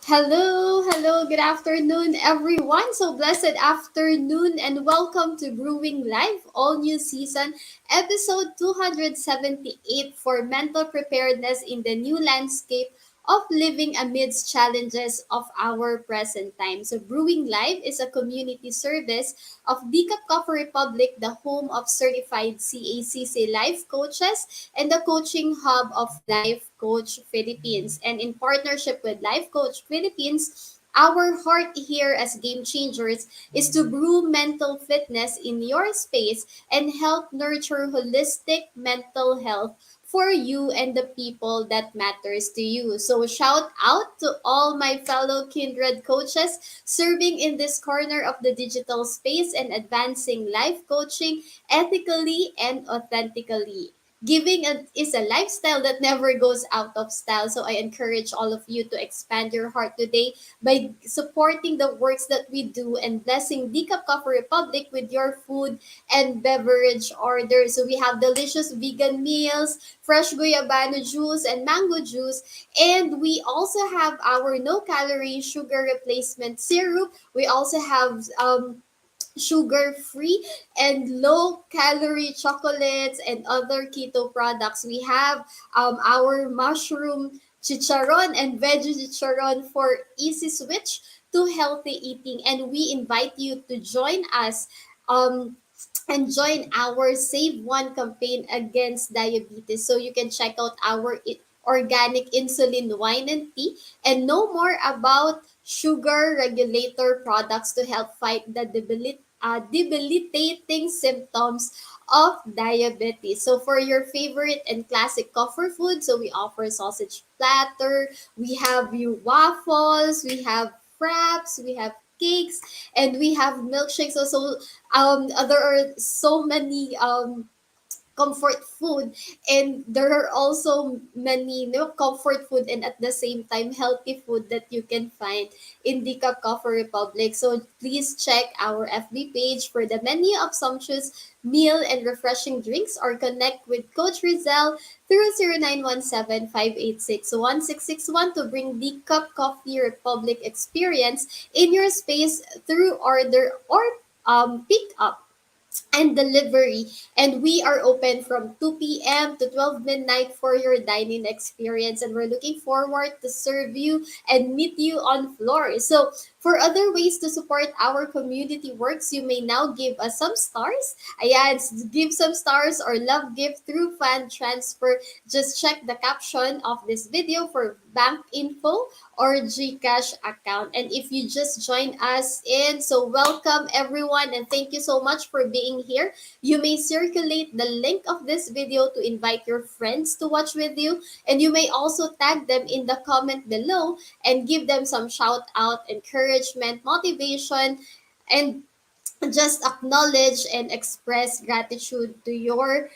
Good afternoon, everyone. So, blessed afternoon, and welcome to Brewing Live, all new season, episode 278 for mental preparedness in the new landscape of living amidst challenges of our present time. So, Brewing Live is a community service of DCAP Coffee Republic, the home of certified CACC life coaches and the coaching hub of Life Coach Philippines. And in partnership with Life Coach Philippines, our heart here as game changers is to brew mental fitness in your space and help nurture holistic mental health for you and the people that matters to you. So shout out to all my fellow kindred coaches serving in this corner of the digital space and advancing life coaching ethically and authentically. Is a lifestyle that never goes out of style. So I encourage all of you to expand your heart today by supporting the works that we do and blessing Decaf Coffee Republic with your food and beverage orders. So we have delicious vegan meals, fresh guayabano juice and mango juice, and we also have our no calorie sugar replacement syrup. We also have sugar free and low calorie chocolates and other keto products. We have our mushroom chicharon and veggie chicharon for easy switch to healthy eating. And we invite you to join us um, and join our Save One campaign against diabetes. So you can check out our organic insulin wine and tea and know more about sugar regulator products to help fight the debilitating symptoms of diabetes. So for your favorite and classic comfort food, so we offer sausage platter, we have you waffles, we have fraps, we have cakes, and we have milkshakes. Also, there are so many comfort food, and there are also many comfort food and at the same time healthy food that you can find in the Coffee Republic. So please check our FB page for the menu of sumptuous meal and refreshing drinks, or connect with Coach Rezzhel through 0917-586-1661 to bring the Coffee Republic experience in your space through order or pick up and delivery. And we are open from 2 p.m. to 12 midnight for your dining experience. And we're looking forward to serve you and meet you on floor. So for other ways to support our community works, you may now give us some stars. Ayan, give some stars or love gift through fan transfer. Just check the caption of this video for bank info or GCash account. And if you just joined us in, so welcome everyone and thank you so much for being here. You may circulate the link of this video to invite your friends to watch with you, and you may also tag them in the comment below and give them some shout out, encouragement, motivation, and just acknowledge and express gratitude to your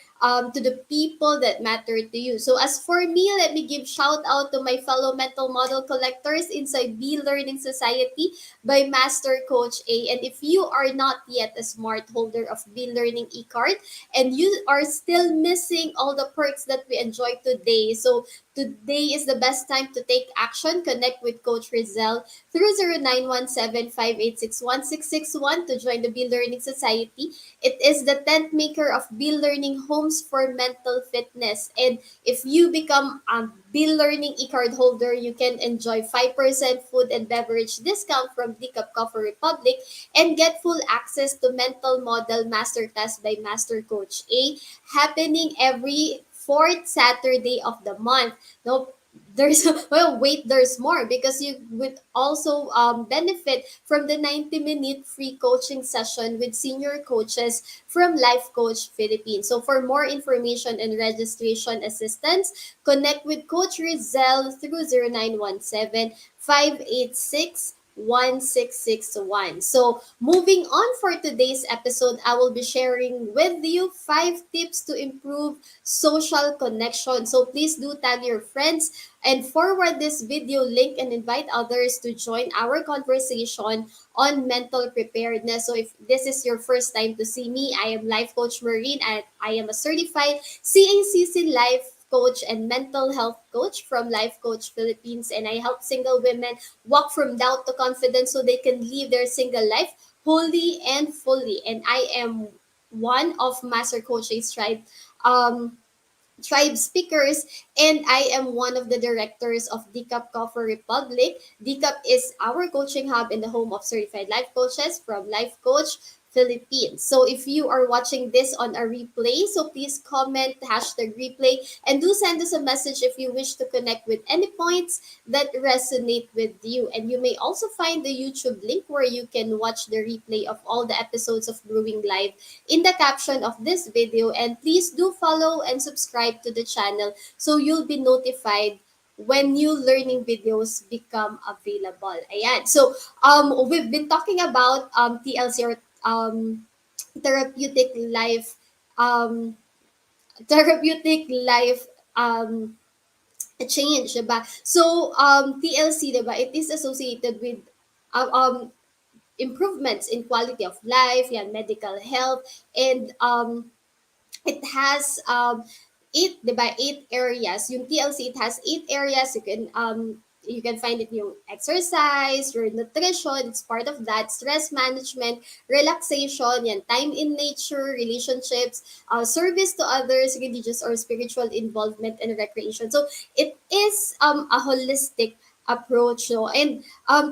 to the people that matter to you. So as for me, let me give shout out to my fellow mental model collectors inside B Learning Society by Master Coach A. And if you are not yet a smart holder of B Learning e-card and you are still missing all the perks that we enjoy today, so today is the best time to take action. Connect with Coach Rezzhel through 0917-586-1661 to join the Be Learning Society. It is the tent maker of Be Learning Homes for Mental Fitness. And if you become a Be Learning e-card holder, you can enjoy 5% food and beverage discount from Decaf Coffee Republic and get full access to Mental Model Masterclass by Master Coach A, happening every fourth Saturday of the month. No, there's well, wait, there's more, because you would also benefit from the 90-minute free coaching session with senior coaches from Life Coach Philippines. So for more information and registration assistance, connect with Coach Rezzhel through 0917-586-1661. So, moving on for today's episode, I will be sharing with you 5 tips to improve social connection. So, please do tag your friends and forward this video link and invite others to join our conversation on mental preparedness. So if this is your first time to see me, I am Life Coach Maureen and I am a certified CACC life coach and mental health coach from Life Coach Philippines, and I help single women walk from doubt to confidence so they can live their single life wholly and fully. And I am one of Master Coach's um, tribe speakers, and I am one of the directors of DCAP Coffee Republic. DCAP is our coaching hub and the home of certified life coaches from Life Coach Philippines. So if you are watching this on a replay, so please comment hashtag replay and do send us a message if you wish to connect with any points that resonate with you. And you may also find the YouTube link where you can watch the replay of all the episodes of Brewing Live in the caption of this video. And please do follow and subscribe to the channel so you'll be notified when new learning videos become available. Ayan. So we've been talking about TLC, or therapeutic life um therapeutic life um change, diba? So TLC, diba, it is associated with improvements in quality of life, yan, medical health, and it has eight, diba, eight areas. Yung TLC, it has eight areas. You can find it yung exercise, your nutrition, it's part of that, stress management, relaxation, yan, time in nature, relationships, service to others, religious or spiritual involvement, and recreation. So it is a holistic approach, no? And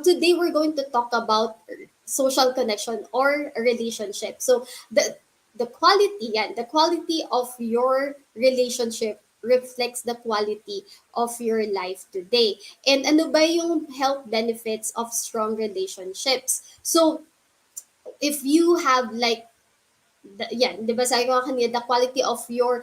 today we're going to talk about social connection or relationship. So the quality, yan, the quality of your relationship reflects the quality of your life today. And ano ba yung health benefits of strong relationships? So if you have like yan, di ba sabi ko kanina, the quality of your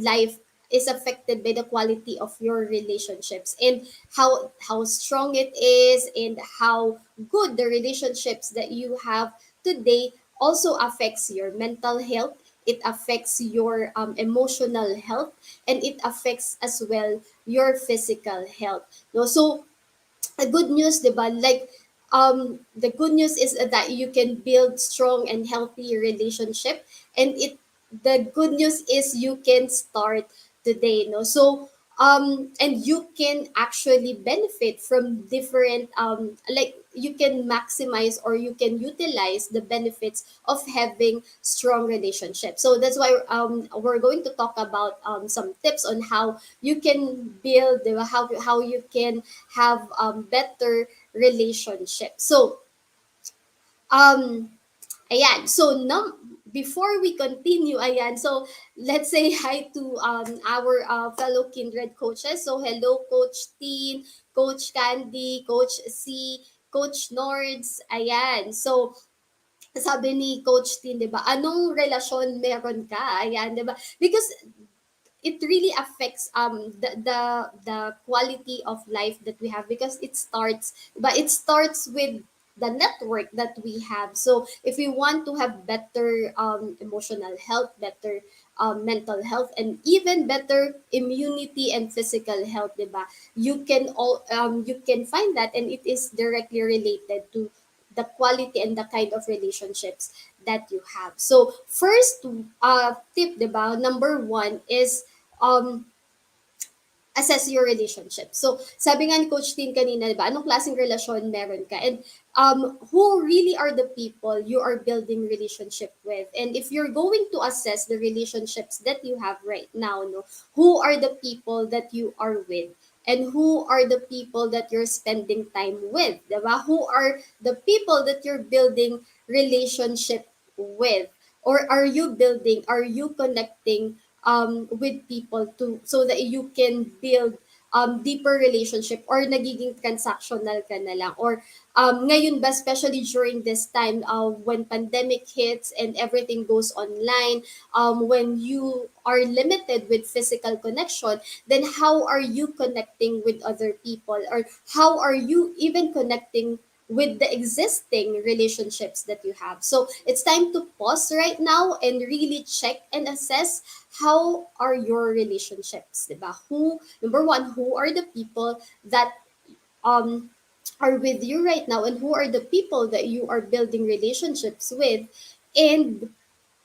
life is affected by the quality of your relationships, and how strong it is, and how good the relationships that you have today also affects your mental health. It affects your emotional health, and it affects as well your physical health, no? So the good news, diba? Like, the good news is that you can build strong and healthy relationship, and the good news is you can start today, no? So, and you can actually benefit from different, like, you can maximize or you can utilize the benefits of having strong relationships. So that's why we're going to talk about some tips on how you can build, diba? How you can have better relationship. So, um, ayan. So, before we continue, ayan, so let's say hi to our fellow kindred coaches. So, hello, Coach Teen, Coach Candy, Coach C, Coach Nords, ayan. So, sabi ni Coach Teen, di ba, anong relasyon meron ka? Ayan, di ba? Because it really affects the quality of life that we have, because it starts with the network that we have. So if we want to have better emotional health, better mental health, and even better immunity and physical health, diba, you can find that, and it is directly related to the quality and the kind of relationships that you have. So first tip, diba, number one is um, assess your relationship. So, sabi nga ni Coach Tin kanina, diba, anong klaseng relasyon meron ka? And who really are the people you are building relationship with? And if you're going to assess the relationships that you have right now, no, who are the people that you are with? And who are the people that you're spending time with? Diba? Who are the people that you're building relationship with? Or are you connecting with people to, so that you can build deeper relationship, or nagiging transactional ka na lang, or ngayon ba, especially during this time when pandemic hits and everything goes online, when you are limited with physical connection, then how are you connecting with other people, or how are you even connecting with the existing relationships that you have? So it's time to pause right now and really check and assess how are your relationships, diba? Number one, who are the people that um are with you right now, and who are the people that you are building relationships with, and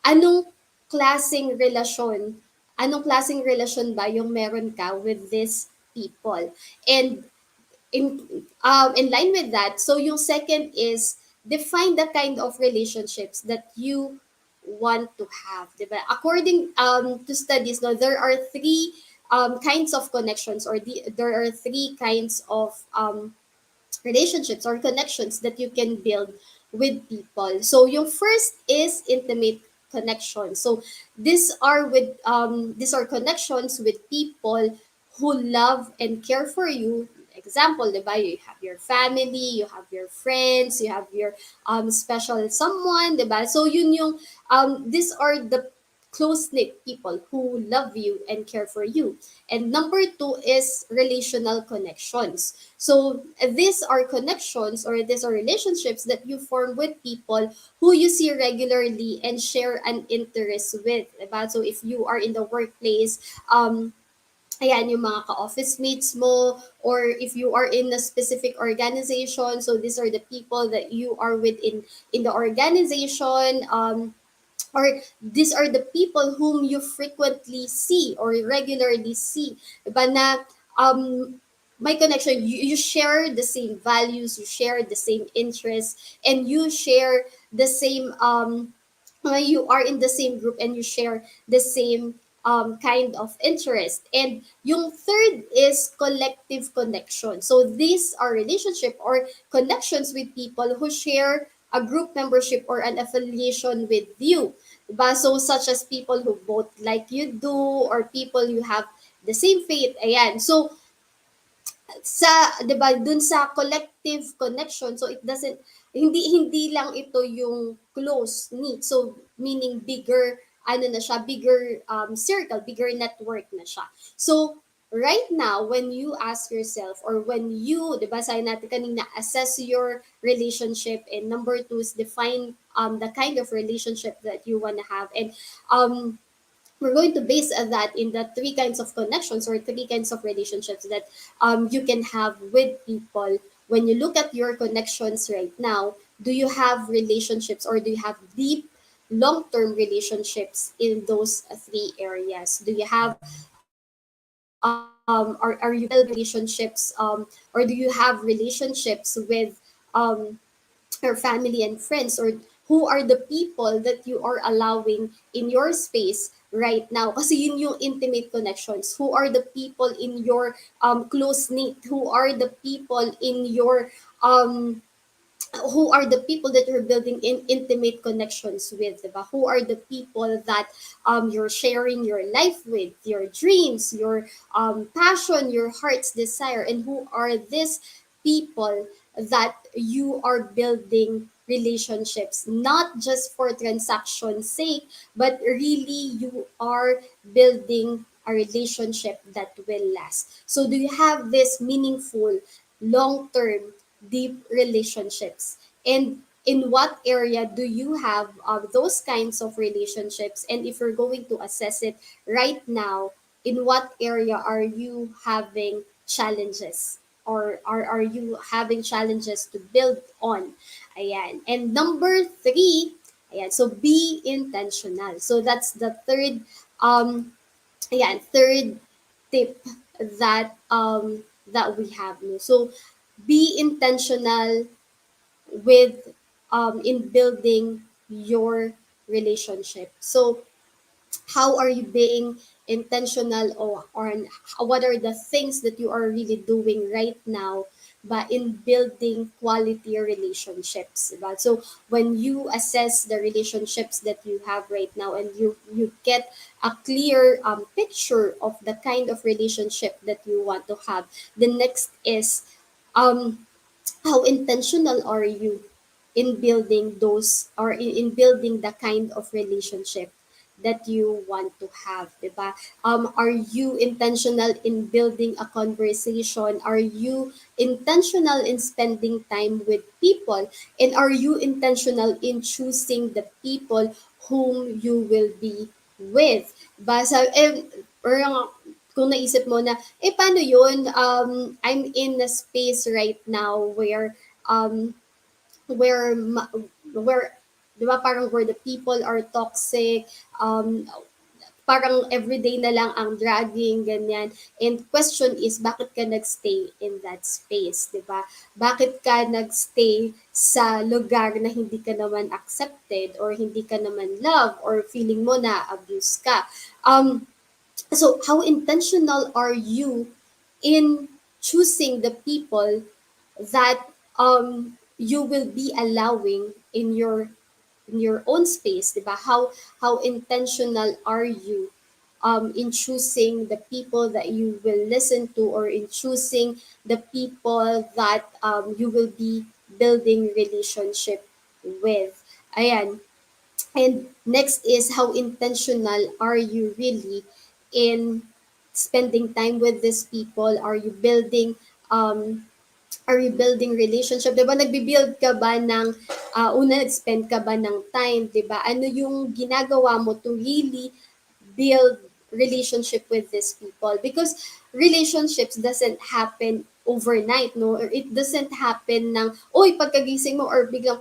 anong klaseng relasyon anong klaseng relasyon ba yung meron ka with these people. And in line with that, so yung second is define the kind of relationships that you want to have, diba? According to studies, no, there are three kinds of connections, or there are three kinds of relationships or connections that you can build with people. So yung first is intimate connection. So these are connections with people who love and care for you. Example, diba? You have your family, you have your friends, you have your special someone, diba? So yun yung these are the close-knit people who love you and care for you. And number two is relational connections. So these are connections, or these are relationships that you form with people who you see regularly and share an interest with. Diba? So if you are in the workplace, ayan, yung mga ka-office mates mo, or if you are in a specific organization, so these are the people that you are with in the organization. Or these are the people whom you frequently see or regularly see, diba, na my connection, you share the same values, you share the same interests, and you share the same you are in the same group and you share the same kind of interest. And yung third is collective connection. So these are relationship or connections with people who share a group membership or an affiliation with you. Diba? So such as people who both like you do, or people you have the same faith. Ayan. So sa 'di ba dun sa collective connection, so it doesn't, hindi lang ito yung close knit, so meaning bigger, ano na siya, bigger circle, bigger network na siya. So right now, when you ask yourself, or when you, 'di ba, sabi natin kanina, assess your relationship, and number two is define the kind of relationship that you want to have. And we're going to base that in the three kinds of connections, or three kinds of relationships that you can have with people. When you look at your connections right now, do you have relationships, or do you have deep long-term relationships in those three areas? Do you have are you building relationships, or do you have relationships with your family and friends, or who are the people that you are allowing in your space right now? Kasi yun yung intimate connections. Who are the people in your close knit? Who are the people in your who are the people that you're building in intimate connections with, diba? Who are the people that you're sharing your life with, your dreams, your passion, your heart's desire, and who are these people that you are building relationships, not just for transaction's sake, but really you are building a relationship that will last. So do you have this meaningful, long-term, deep relationships? And in what area do you have those kinds of relationships? And if you're going to assess it right now, in what area are you having challenges, or are you having challenges to build on? Ayan. And number three, ayan, so be intentional. So that's the third third tip that that we have, no? So be intentional with in building your relationship. So how are you being intentional, or what are the things that you are really doing right now, but in building quality relationships, diba? So when you assess the relationships that you have right now, and you get a clear picture of the kind of relationship that you want to have, the next is um how intentional are you in building those, or in building the kind of relationship that you want to have, diba? Are you intentional in building a conversation? Are you intentional in spending time with people? And are you intentional in choosing the people whom you will be with? Basa, parang kung naisip mo na, paano yun? I'm in a space right now um, where, where, di ba, parang where the people are toxic, parang everyday na lang ang dragging, ganyan. And question is, bakit ka nagstay in that space, di ba? Bakit ka nagstay sa lugar na hindi ka naman accepted or hindi ka naman love or feeling mo na abuse ka? So how intentional are you in choosing the people that you will be allowing in your own space, 'di ba? How intentional are you in choosing the people that you will listen to, or in choosing the people that you will be building relationship with? Ayan. And next is, how intentional are you really in spending time with these people? Um are you building relationship? 'Di ba nagbi-build ka ba ng nag-spend ka ba ng time, 'di ba? Ano yung ginagawa mo to really build relationship with these people? Because relationships doesn't happen overnight, no? Or it doesn't happen ng, oy, pagkagising mo, or biglang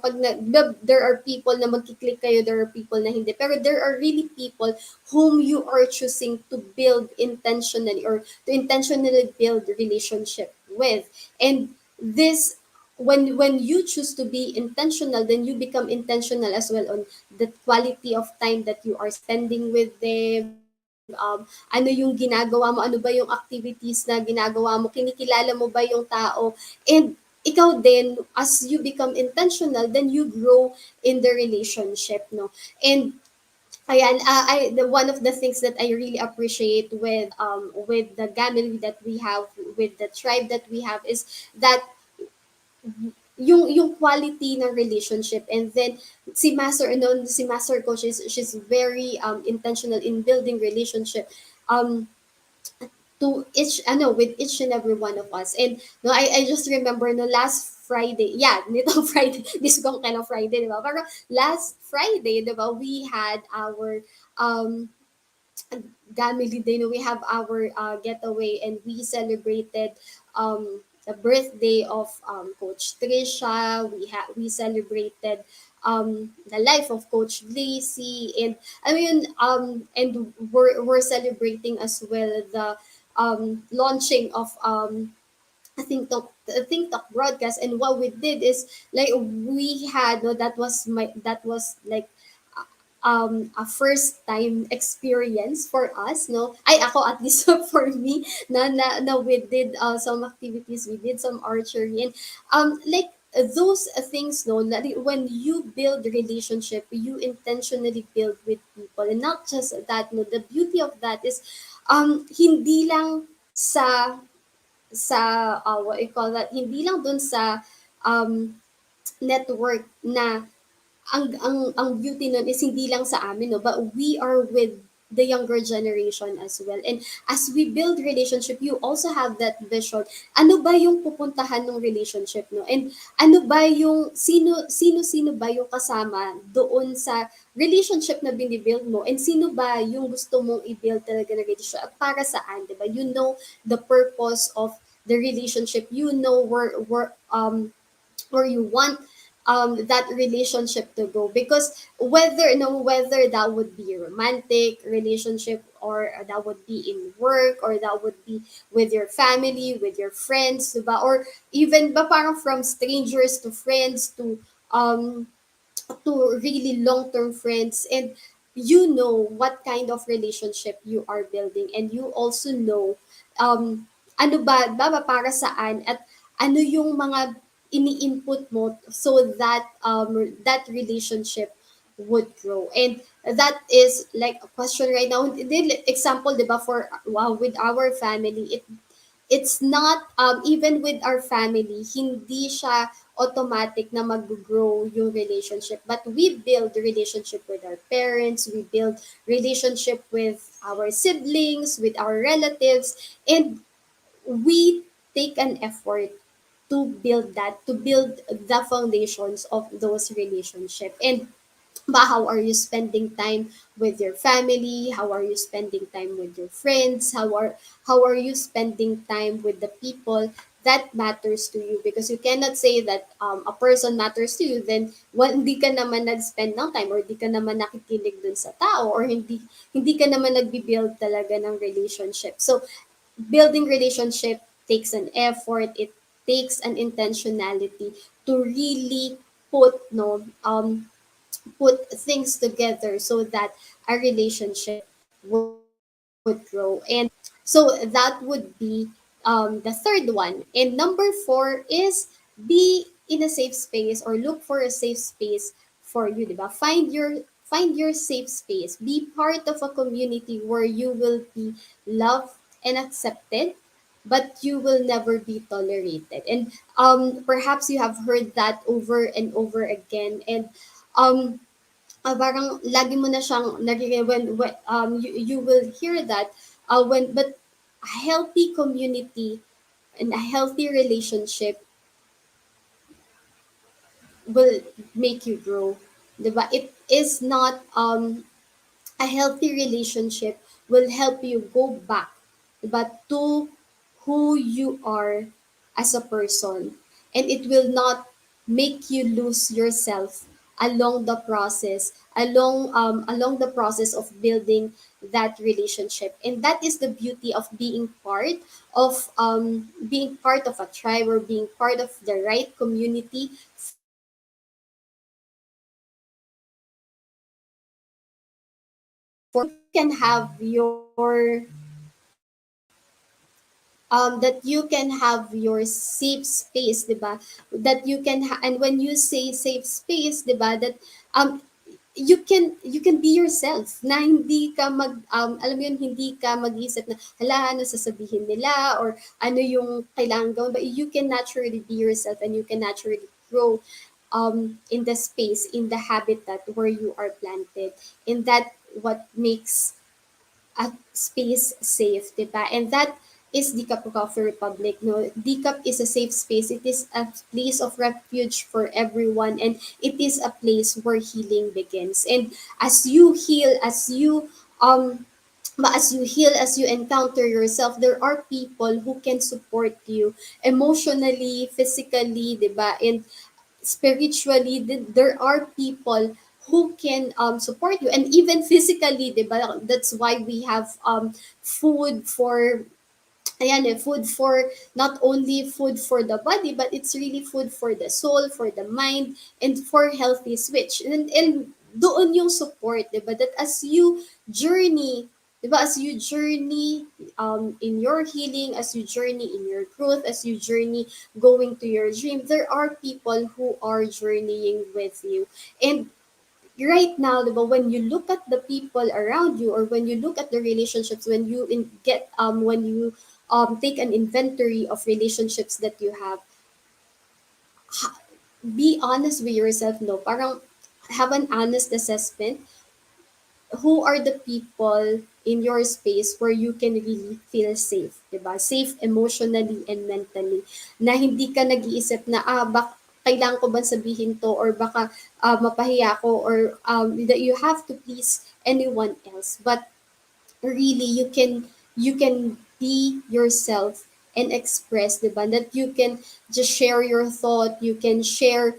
there are people na magkiklik kayo, there are people na hindi. Pero there are really people whom you are choosing to build intentionally, or to intentionally build relationship with. And this, when you choose to be intentional, then you become intentional as well on the quality of time that you are spending with them. Ano yung ginagawa mo, ano ba yung activities na ginagawa mo, kinikilala mo ba yung tao, and ikaw din, as you become intentional, then you grow in the relationship, no? And ayan, one of the things that I really appreciate with the family that we have, with the tribe that we have, is that yung quality ng relationship. And then si Master Coach is, she's very intentional in building relationship um to each with each and every one of us. And no, I just remember no, last Friday, yeah, nitong Friday, this kong kind of Friday, di ba? Pero last Friday, di ba, we had our um family day, no, we have our getaway, and we celebrated the birthday of Coach Trisha. We celebrated the life of Coach Lacey, and I mean and we're celebrating as well the launching of I think Talk broadcast. And what we did is, like, we had, no, that was like a first time experience for us, no, ay ako, at least for me, na we did some activities, we did some archery, and like those things, no, when you build relationship, you intentionally build with people. And not just that, no, the beauty of that is hindi lang sa what you call that, hindi lang dun sa um network na ang beauty nun is hindi lang sa amin, no, but we are with the younger generation as well. And as we build relationship, you also have that vision. Ano ba yung pupuntahan ng relationship, no? And ano ba yung sino ba yung kasama doon sa relationship na binibuild mo, and sino ba yung gusto mong i-build talaga na relationship, at para saan, 'di ba? You know the purpose of the relationship. You know where you want that relationship to go. Because whether that would be a romantic relationship, or that would be in work, or that would be with your family, with your friends, diba? Or even ba parang from strangers to friends um to really long-term friends. And you know what kind of relationship you are building, and you also know ano ba para saan, at ano yung mga ini-input mo, so that that relationship would grow. And that is like a question right now. Example, diba, for with our family, it's not even with our family, hindi siya automatic na mag-grow yung relationship, but we build relationship with our parents, we build relationship with our siblings, with our relatives, and we take an effort to build that, to build the foundations of those relationships. And how are you spending time with your family? How are you spending time with your friends? How are you spending time with the people that matters to you, because you cannot say that a person matters to you, then hindi ka naman nag-spend ng time, or hindi ka naman nakikinig dun sa tao, or hindi ka naman nagbi-build talaga ng relationship. So building relationship takes an effort, it takes an intentionality to really put things together so that a relationship would grow. And so that would be the third one. And number four is be in a safe space, or look for a safe space for you, diba? Find your safe space. Be part of a community where you will be loved and accepted, but you will never be tolerated. And perhaps you have heard that over and over again. And um parang lagi mo na siyang when you will hear that but a healthy community and a healthy relationship will make you grow, diba? It is not a healthy relationship will help you go back, but to who you are as a person, and it will not make you lose yourself along the process, along the process of building that relationship. And that is the beauty of being part of a tribe, or being part of the right community for you to can have your that you can have your safe space, 'di ba? That you can and when you say safe space, 'di ba, that um you can be yourself, na hindi ka alam mo yun, hindi ka mag-isip na hala ano sasabihin nila, or ano yung kailangan gawin, but you can naturally be yourself, and you can naturally grow in the space, in the habitat where you are planted. And that what makes a space safe, diba? And that is Decaf Coffee Republic. No, Decaf is a safe space. It is a place of refuge for everyone, and it is a place where healing begins. And as you heal, as you encounter yourself, there are people who can support you emotionally, physically, diba? And spiritually, there are people who can support you, and even physically, diba? That's why we have food for food for, not only food for the body, but it's really food for the soul, for the mind, and for healthy switch. And doon yung support, diba? That as you journey, diba? As you journey in your healing, as you journey in your growth, as you journey going to your dream, there are people who are journeying with you. And right now, diba, when you look at the people around you, or when you look at the relationships, when you take an inventory of relationships that you have, be honest with yourself, no? Parang have an honest assessment. Who are the people in your space where you can really feel safe, diba? Safe emotionally and mentally. Na hindi ka nag-iisip na, kailangan ko ba sabihin to, or baka mapahiya ko, or that you have to please anyone else. But really, you can be yourself and express, diba? That you can just share your thought, you can share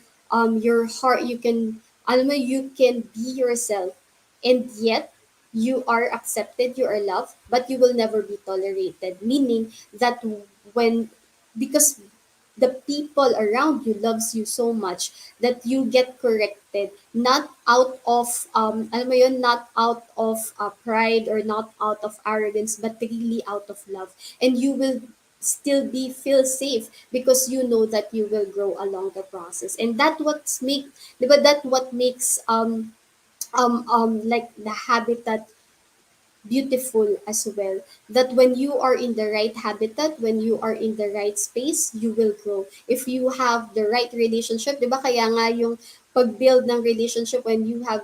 your heart, you can, alam mo, you can be yourself, and yet you are accepted, you are loved, but you will never be tolerated. Meaning that when because the people around you loves you so much that you get corrected, not out of alam mo yun, not out of pride, or not out of arrogance, but really out of love. And you will still be feel safe, because you know that you will grow along the process. And that what's make diba, that what makes like the habitat beautiful as well. That when you are in the right habitat, when you are in the right space, you will grow. If you have the right relationship, di ba, kaya nga yung pag-build ng relationship, when you have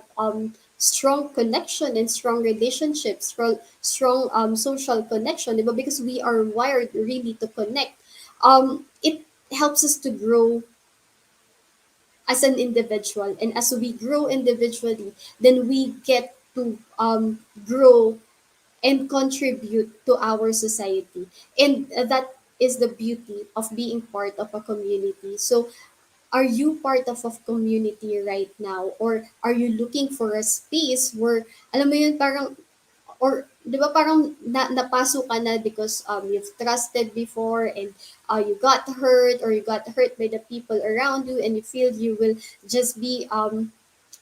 strong connection and strong relationships, strong social connection, di ba? Because we are wired really to connect. It helps us to grow as an individual, and as we grow individually, then we get to grow and contribute to our society. And that is the beauty of being part of a community. So are you part of a community right now, or are you looking for a space where alam mo yun, parang, or 'di ba parang napasok ka na because you've trusted before, and you got hurt, or you got hurt by the people around you, and you feel you will just be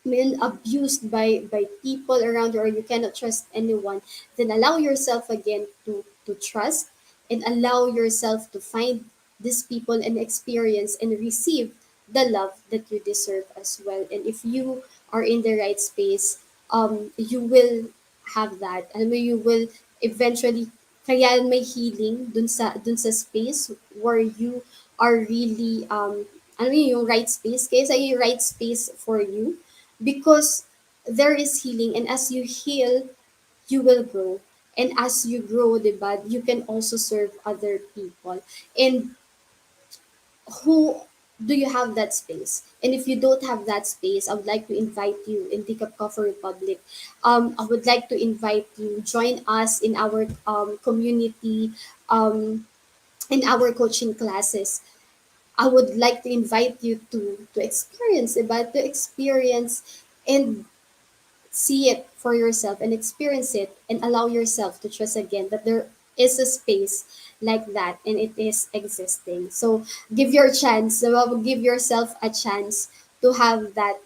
been abused by people around you, or you cannot trust anyone. Then allow yourself again to trust, and allow yourself to find these people and experience and receive the love that you deserve as well. And if you are in the right space, you will have that. I mean, you will eventually, kaya may healing dun sa space where you are really ano yun, yung right space, kaya sa yung right space for you, because there is healing, and as you heal, you will grow. And as you grow, diba, you can also serve other people. And who do you have that space? And if you don't have that space, I would like to invite you in Decaf Coffee Republic. I would like to invite you, join us in our community, um, in our coaching classes. I would like to invite you to experience, diba? To experience and see it for yourself and experience it, and allow yourself to trust again that there is a space like that, and it is existing. So give your chance, give yourself a chance to have that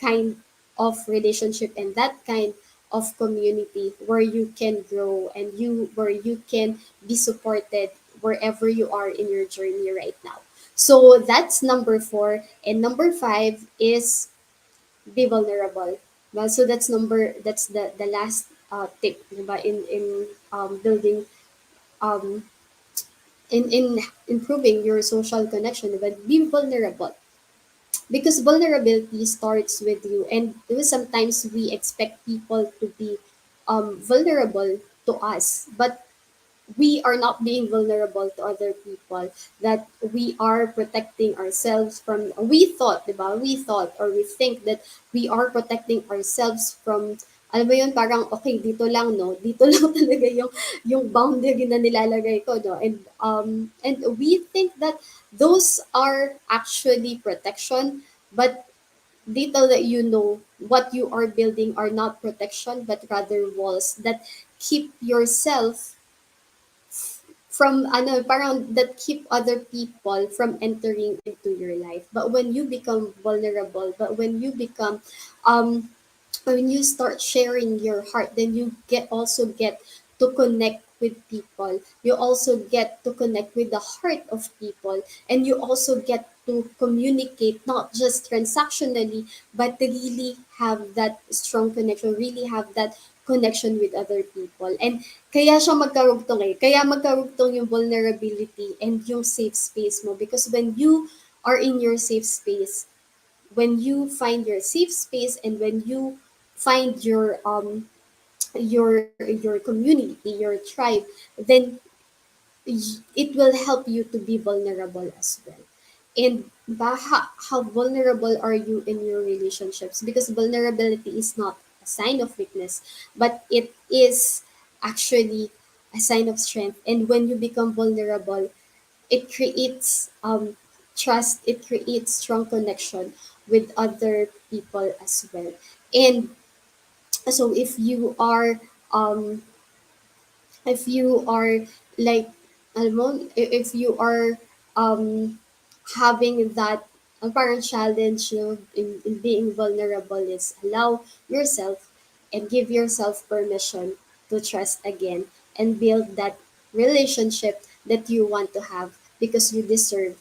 kind of relationship and that kind of community where you can grow, and where you can be supported wherever you are in your journey right now. So that's number 4, and number 5 is be vulnerable. Well, so that's the last tip, diba, in building um in improving your social connection, diba? Be vulnerable, because vulnerability starts with you, and diba, sometimes we expect people to be vulnerable to us, but we are not being vulnerable to other people, that we are protecting ourselves from, we thought, or we think that we are protecting ourselves from, alam mo yun, parang okay, dito lang, no, dito lang talaga yung boundary na nilalagay ko, no, and we think that those are actually protection, but little that you know, what you are building are not protection, but rather walls that keep yourself from ano, parang that keep other people from entering into your life. But when you become vulnerable, but um when you start sharing your heart, then you get to connect with people. You also get to connect with the heart of people, and you also get to communicate not just transactionally, but to really have that strong connection, really have that connection with other people. And kaya magkarugtong yung vulnerability and yung safe space mo, because when you are in your safe space, when you find your safe space, and when you find your community, your tribe, then it will help you to be vulnerable as well. And how vulnerable are you in your relationships? Because vulnerability is not a sign of weakness, but it is actually a sign of strength. And when you become vulnerable, it creates trust, it creates strong connection with other people as well. And so um if you are like, alam mo, if you are um having that parang challenge, in being vulnerable, is allow yourself and give yourself permission to trust again, and build that relationship that you want to have, because you deserve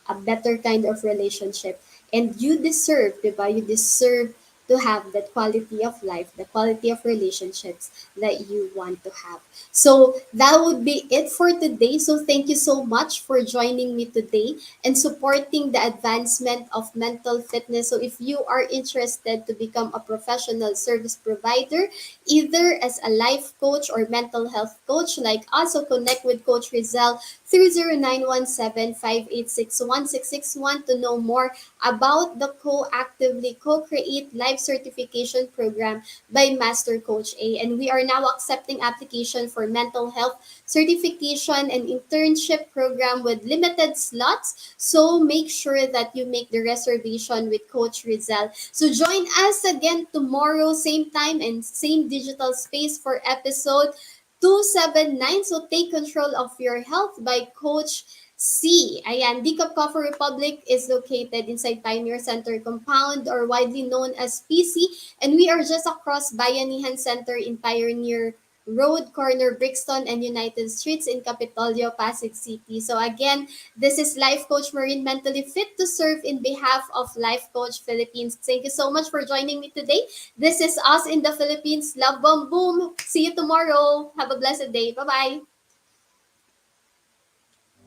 a better kind of relationship, and you deserve, diba? You deserve to have that quality of life, the quality of relationships that you want to have. So that would be it for today. So thank you so much for joining me today and supporting the advancement of mental fitness. So if you are interested to become a professional service provider, either as a life coach or mental health coach like us, so connect with Coach Rezzhel through 0917-586-1661 to know more about the co-actively co-create life Life Certification Program by Master Coach A. And we are now accepting application for mental health certification and internship program with limited slots. So make sure that you make the reservation with Coach Rezzhel. So join us again tomorrow, same time and same digital space for episode 279. So take control of your health by Coach C. Ayan, Decaf Coffee Republic is located inside Pioneer Center Compound or widely known as PC. And we are just across Bayanihan Center in Pioneer Road, corner Brixton and United Streets in Capitolio, Pasig City. So again, this is Life Coach Maureen, mentally fit to serve in behalf of Life Coach Philippines. Thank you so much for joining me today. This is us in the Philippines. Love, bomb, boom. See you tomorrow. Have a blessed day. Bye-bye.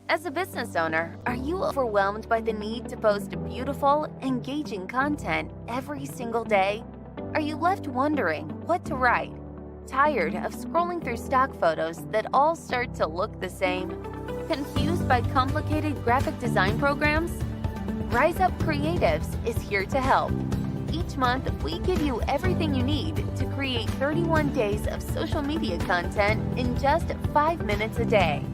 As a business owner, are you overwhelmed by the need to post beautiful, engaging content every single day? Are you left wondering what to write? Tired of scrolling through stock photos that all start to look the same? Confused by complicated graphic design programs? Rise Up Creatives is here to help. Each month, we give you everything you need to create 31 days of social media content in just 5 minutes a day.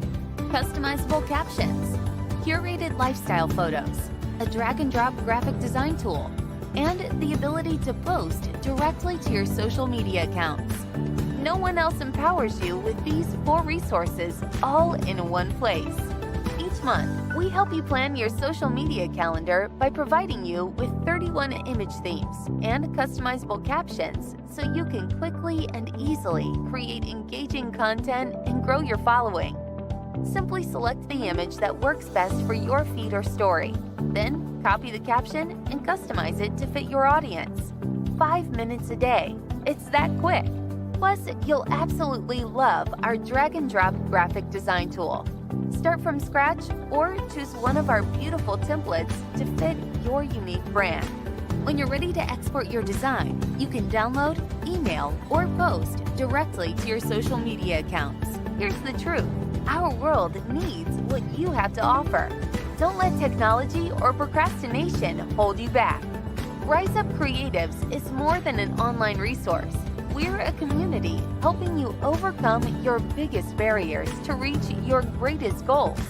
Customizable captions, curated lifestyle photos, a drag-and-drop graphic design tool, and the ability to post directly to your social media accounts. No one else empowers you with these 4 resources all in one place. Each month, we help you plan your social media calendar by providing you with 31 image themes and customizable captions so you can quickly and easily create engaging content and grow your following. Simply select the image that works best for your feed or story. Then, copy the caption and customize it to fit your audience. 5 minutes a day. It's that quick. Plus, you'll absolutely love our drag-and-drop graphic design tool. Start from scratch or choose one of our beautiful templates to fit your unique brand. When you're ready to export your design, you can download, email, or post directly to your social media accounts. Here's the truth. Our world needs what you have to offer. Don't let technology or procrastination hold you back. Rise Up Creatives is more than an online resource. We're a community helping you overcome your biggest barriers to reach your greatest goals.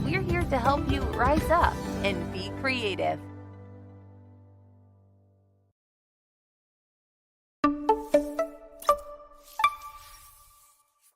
We're here to help you rise up and be creative.